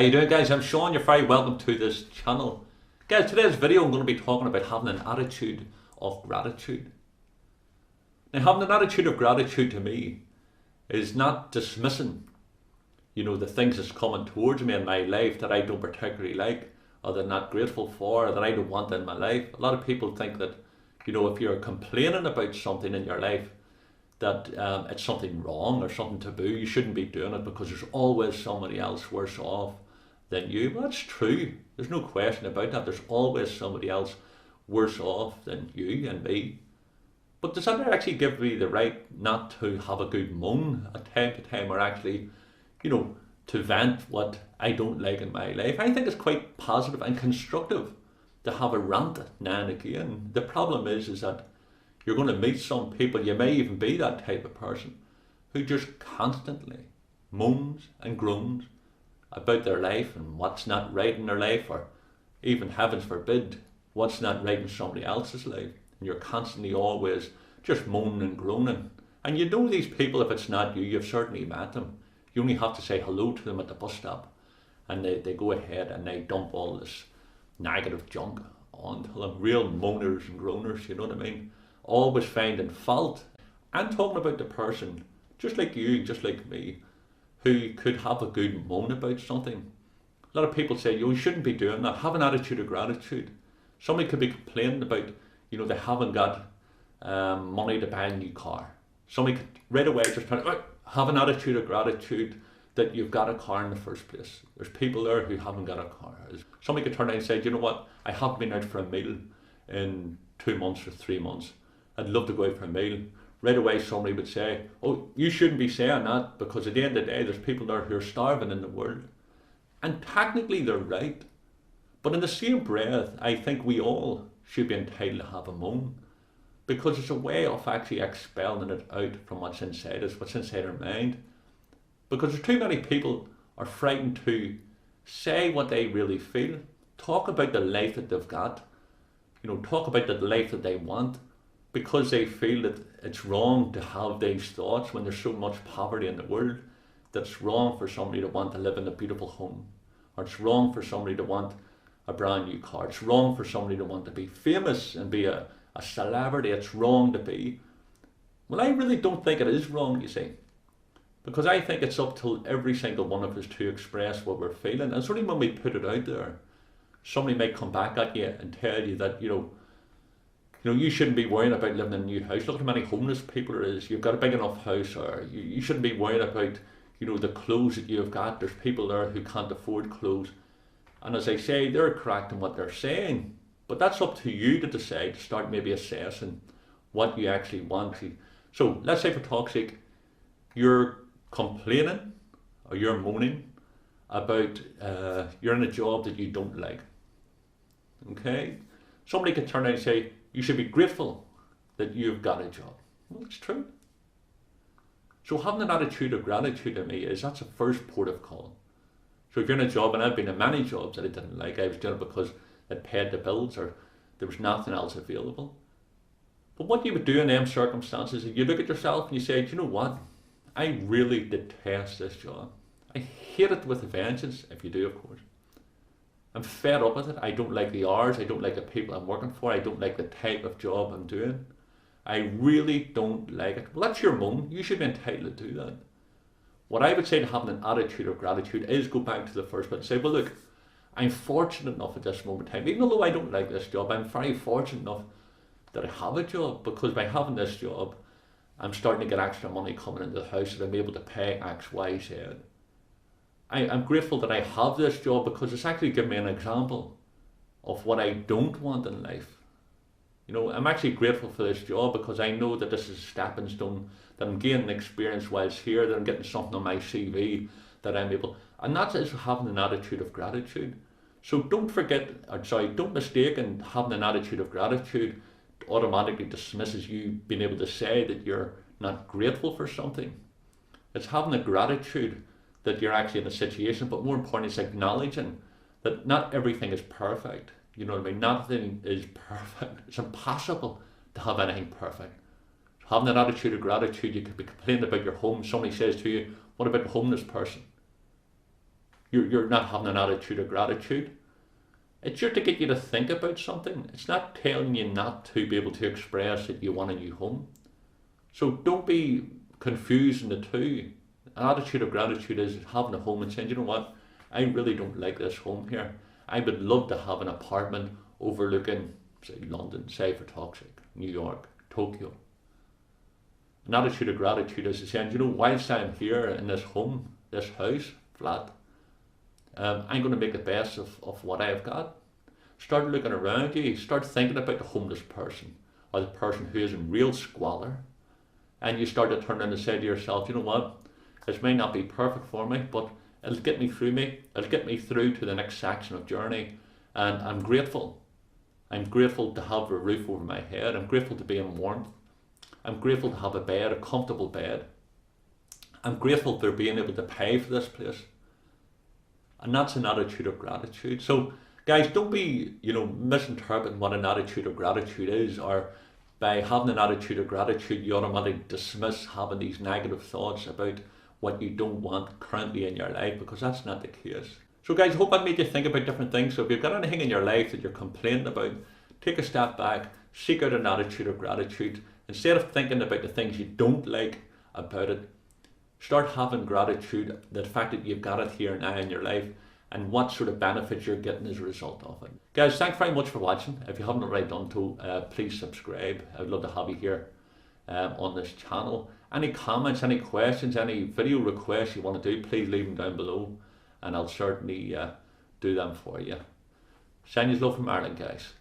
How you doing, guys? I'm Sean. You're very welcome to this channel. Guys, today's video I'm going to be talking about having an attitude of gratitude. Now, having an attitude of gratitude to me is not dismissing, the things that's coming towards me in my life that I don't particularly like, or that I'm not grateful for, or that I don't want in my life. A lot of people think that, if you're complaining about something in your life, that it's something wrong or something taboo. You shouldn't be doing it because there's always somebody else worse off than you. Well, that's true. There's no question about that. There's always somebody else worse off than you and me. But does that actually give me the right not to have a good moan at time to time, or actually, to vent what I don't like in my life? I think it's quite positive and constructive to have a rant now and again. The problem is that you're going to meet some people, you may even be that type of person, who just constantly moans and groans about their life and what's not right in their life, or even, heavens forbid, what's not right in somebody else's life. And you're constantly always just moaning and groaning. And you know these people, if it's not you, you've certainly met them. You only have to say hello to them at the bus stop, and they go ahead and they dump all this negative junk onto them. Real moaners and groaners, you know what I mean? Always finding fault. I'm talking about the person, just like you, just like me, who could have a good moan about something. A lot of people say, you shouldn't be doing that. Have an attitude of gratitude. Somebody could be complaining about, they haven't got money to buy a new car. Somebody could right away just have an attitude of gratitude that you've got a car in the first place. There's people there who haven't got a car. Somebody could turn around and say, you know what, I haven't been out for a meal in 2 months or 3 months. I'd love to go out for a meal. Right away somebody would say, oh, you shouldn't be saying that, because at the end of the day there's people there who are starving in the world. And technically they're right. But in the same breath, I think we all should be entitled to have a moan, because it's a way of actually expelling it out from what's inside us, what's inside our mind. Because there's too many people are frightened to say what they really feel, talk about the life that they've got, talk about the life that they want, because they feel that it's wrong to have these thoughts when there's so much poverty in the world. That's wrong for somebody to want to live in a beautiful home, or it's wrong for somebody to want a brand new car. It's wrong for somebody to want to be famous and be a celebrity. It's wrong to be. Well, I really don't think it is wrong, you see, because I think it's up to every single one of us to express what we're feeling. And it's only when we put it out there, somebody might come back at you and tell you that, you shouldn't be worrying about living in a new house. Look at how many homeless people there is. You've got a big enough house, or you shouldn't be worrying about, the clothes that you've got. There's people there who can't afford clothes. And as I say, they're correct in what they're saying. But that's up to you to decide, to start maybe assessing what you actually want. So let's say, for talk's sake, you're complaining or you're moaning about you're in a job that you don't like. Okay? Somebody could turn around and say, you should be grateful that you've got a job. Well, it's true. So having an attitude of gratitude to me that's a first port of call. So if you're in a job, and I've been in many jobs that I didn't like, I was doing it because it paid the bills or there was nothing else available. But what you would do in them circumstances is you look at yourself and you say, do you know what? I really detest this job. I hate it with a vengeance, if you do, of course. I'm fed up with it. I don't like the hours. I don't like the people I'm working for. I don't like the type of job I'm doing. I really don't like it. Well, that's your moan. You should be entitled to do that. What I would say to having an attitude of gratitude is go back to the first bit and say, well, look, I'm fortunate enough at this moment in time, even though I don't like this job, I'm very fortunate enough that I have a job, because by having this job, I'm starting to get extra money coming into the house that I'm able to pay X, Y, Z. I'm grateful that I have this job, because it's actually given me an example of what I don't want in life. I'm actually grateful for this job because I know that this is a stepping stone, that I'm gaining experience whilst here, that I'm getting something on my CV, that I'm able, and that is having an attitude of gratitude. So don't mistake in having an attitude of gratitude automatically dismisses you being able to say that you're not grateful for something. It's having a gratitude that you're actually in a situation, but more importantly, it's acknowledging that not everything is perfect. You know what I mean? Nothing is perfect. It's impossible to have anything perfect. Having an attitude of gratitude, you could be complaining about your home. Somebody says to you, what about a homeless person? you're not having an attitude of gratitude. It's just to get you to think about something. It's not telling you not to be able to express that you want a new home. So don't be confusing the two. An attitude of gratitude is having a home and saying, you know what, I really don't like this home here. I would love to have an apartment overlooking, say, London, say for talk's sake, New York, Tokyo. An attitude of gratitude is saying, you know, whilst I'm here in this home, this house, flat, I'm going to make the best of what I've got. Start looking around you. Start thinking about the homeless person or the person who is in real squalor. And you start to turn around and say to yourself, you know what, this may not be perfect for me, but it'll get me through It'll get me through to the next section of journey. And I'm grateful. I'm grateful to have a roof over my head. I'm grateful to be in warmth. I'm grateful to have a bed, a comfortable bed. I'm grateful for being able to pay for this place. And that's an attitude of gratitude. So guys, don't be, misinterpreting what an attitude of gratitude is, or by having an attitude of gratitude, you automatically dismiss having these negative thoughts about what you don't want currently in your life, because that's not the case. So guys, I hope I made you think about different things. So if you've got anything in your life that you're complaining about, take a step back, seek out an attitude of gratitude. Instead of thinking about the things you don't like about it, start having gratitude, the fact that you've got it here now in your life, and what sort of benefits you're getting as a result of it. Guys, thanks very much for watching. If you haven't already done so, please subscribe. I'd love to have you here on this channel. Any comments, any questions, any video requests you want to do, please leave them down below, and I'll certainly do them for you. Send you love from Ireland, guys.